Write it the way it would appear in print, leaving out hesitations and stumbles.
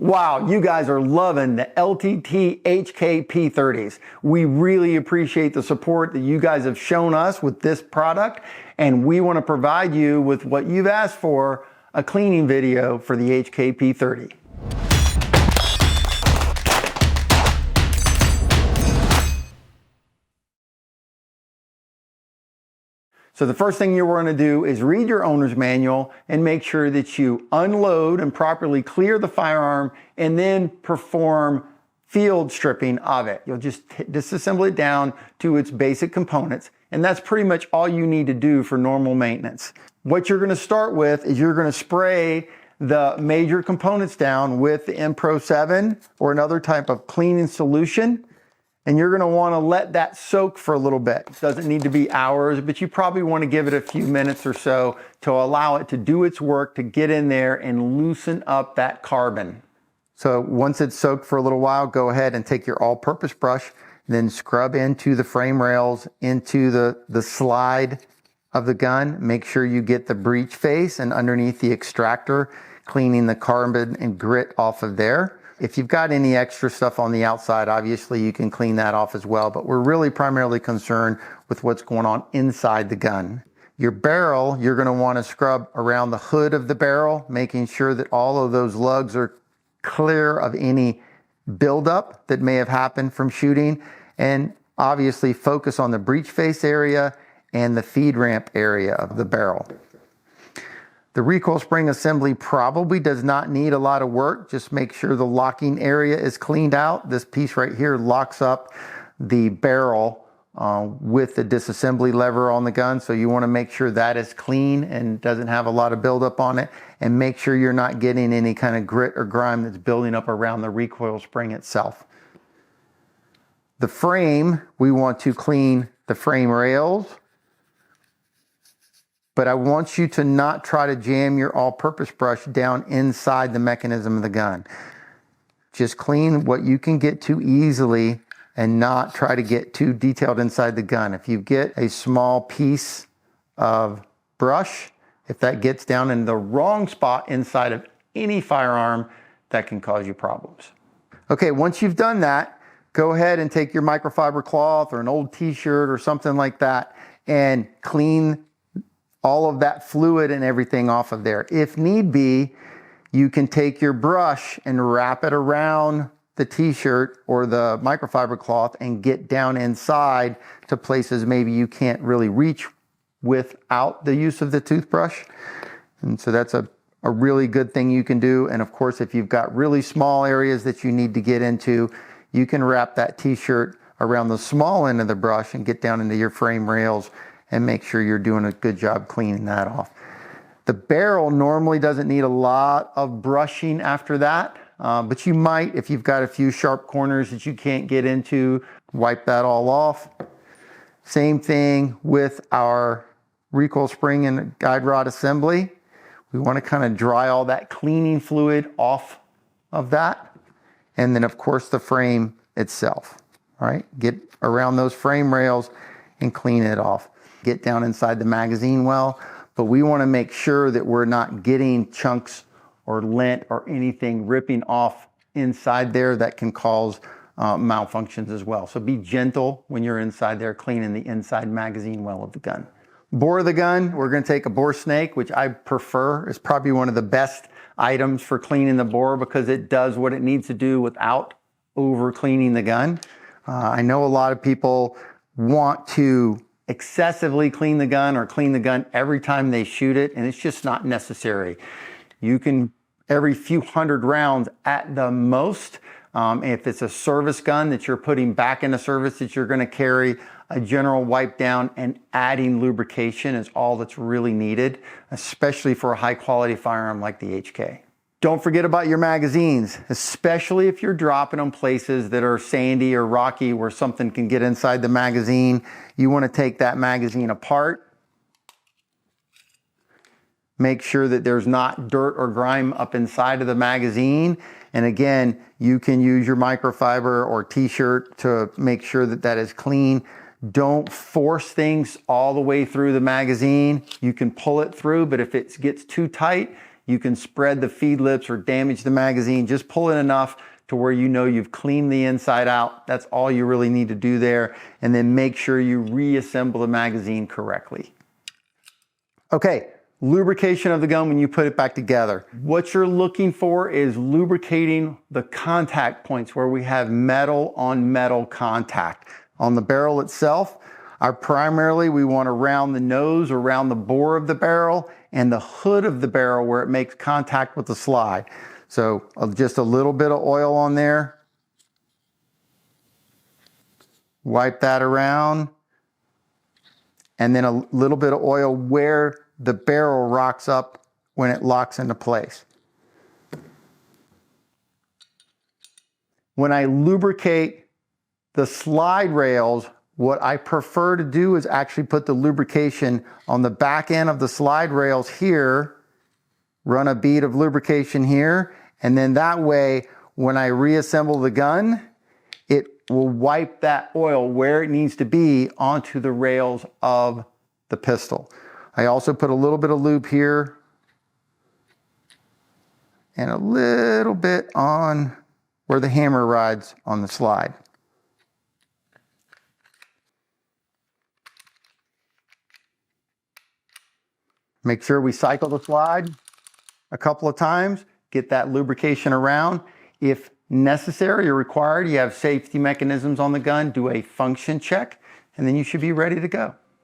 Wow, you guys are loving the LTT HK P30s. We really appreciate the support that you guys have shown us with this product, and we want to provide you with what you've asked for, a cleaning video for the HK P30. So the first thing you want to do is read your owner's manual and make sure that you unload and properly clear the firearm and then perform field stripping of it. You'll just disassemble it down to its basic components, and that's pretty much all you need to do for normal maintenance. What you're going to start with is you're going to spray the major components down with the Pro 7 or another type of cleaning solution. And you're going to want to let that soak for a little bit. It doesn't need to be hours, but you probably want to give it a few minutes or so to allow it to do its work, to get in there and loosen up that carbon. So once it's soaked for a little while, go ahead and take your all-purpose brush, then scrub into the frame rails, into the slide of the gun. Make sure you get the breech face and underneath the extractor, cleaning the carbon and grit off of there. If you've got any extra stuff on the outside, obviously you can clean that off as well, but we're really primarily concerned with what's going on inside the gun. Your barrel, you're going to want to scrub around the hood of the barrel, making sure that all of those lugs are clear of any buildup that may have happened from shooting, and obviously focus on the breech face area and the feed ramp area of the barrel. The recoil spring assembly probably does not need a lot of work. Just make sure the locking area is cleaned out. This piece right here locks up the barrel with the disassembly lever on the gun. So you want to make sure that is clean and doesn't have a lot of buildup on it. And make sure you're not getting any kind of grit or grime that's building up around the recoil spring itself. The frame, we want to clean the frame rails. But I want you to not try to jam your all-purpose brush down inside the mechanism of the gun. Just clean what you can get to easily and not try to get too detailed inside the gun. If you get a small piece of brush, if that gets down in the wrong spot inside of any firearm, that can cause you problems. Okay, once you've done that, go ahead and take your microfiber cloth or an old t-shirt or something like that and clean all of that fluid and everything off of there. If need be, you can take your brush and wrap it around the t-shirt or the microfiber cloth and get down inside to places maybe you can't really reach without the use of the toothbrush. And so that's a really good thing you can do. And of course, if you've got really small areas that you need to get into, you can wrap that t-shirt around the small end of the brush and get down into your frame rails and make sure you're doing a good job cleaning that off. The barrel normally doesn't need a lot of brushing after that, but you might, if you've got a few sharp corners that you can't get into, wipe that all off. Same thing with our recoil spring and guide rod assembly. We want to kind of dry all that cleaning fluid off of that. And then of course the frame itself, all right? Get around those frame rails and clean it off. Get down inside the magazine well, but we want to make sure that we're not getting chunks or lint or anything ripping off inside there that can cause malfunctions as well. So be gentle when you're inside there cleaning the inside magazine well of the gun. Bore of the gun, we're going to take a bore snake, which I prefer. Is probably one of the best items for cleaning the bore because it does what it needs to do without over cleaning the gun. I know a lot of people want to excessively clean the gun or clean the gun every time they shoot it, and it's just not necessary. You can, every few hundred rounds at the most, if it's a service gun that you're putting back into service that you're going to carry, a general wipe down and adding lubrication is all that's really needed, especially for a high quality firearm like the HK. Don't forget about your magazines, especially if you're dropping them places that are sandy or rocky where something can get inside the magazine. You want to take that magazine apart. Make sure that there's not dirt or grime up inside of the magazine. And again, you can use your microfiber or t-shirt to make sure that that is clean. Don't force things all the way through the magazine. You can pull it through, but if it gets too tight, You can spread the feed lips or damage the magazine. Just pull in enough to where you know you've cleaned the inside out. That's all you really need to do there. And then make sure you reassemble the magazine correctly. Okay, lubrication of the gun when you put it back together. What you're looking for is lubricating the contact points where we have metal on metal contact. On the barrel itself, primarily we want around the nose, around the bore of the barrel, and the hood of the barrel where it makes contact with the slide. So just a little bit of oil on there. Wipe that around. And then a little bit of oil where the barrel rocks up when it locks into place. When I lubricate the slide rails, what I prefer to do is actually put the lubrication on the back end of the slide rails here, run a bead of lubrication here, and then that way, when I reassemble the gun, it will wipe that oil where it needs to be onto the rails of the pistol. I also put a little bit of lube here and a little bit on where the hammer rides on the slide. Make sure we cycle the slide a couple of times, get that lubrication around. If necessary or required, you have safety mechanisms on the gun, do a function check, and then you should be ready to go.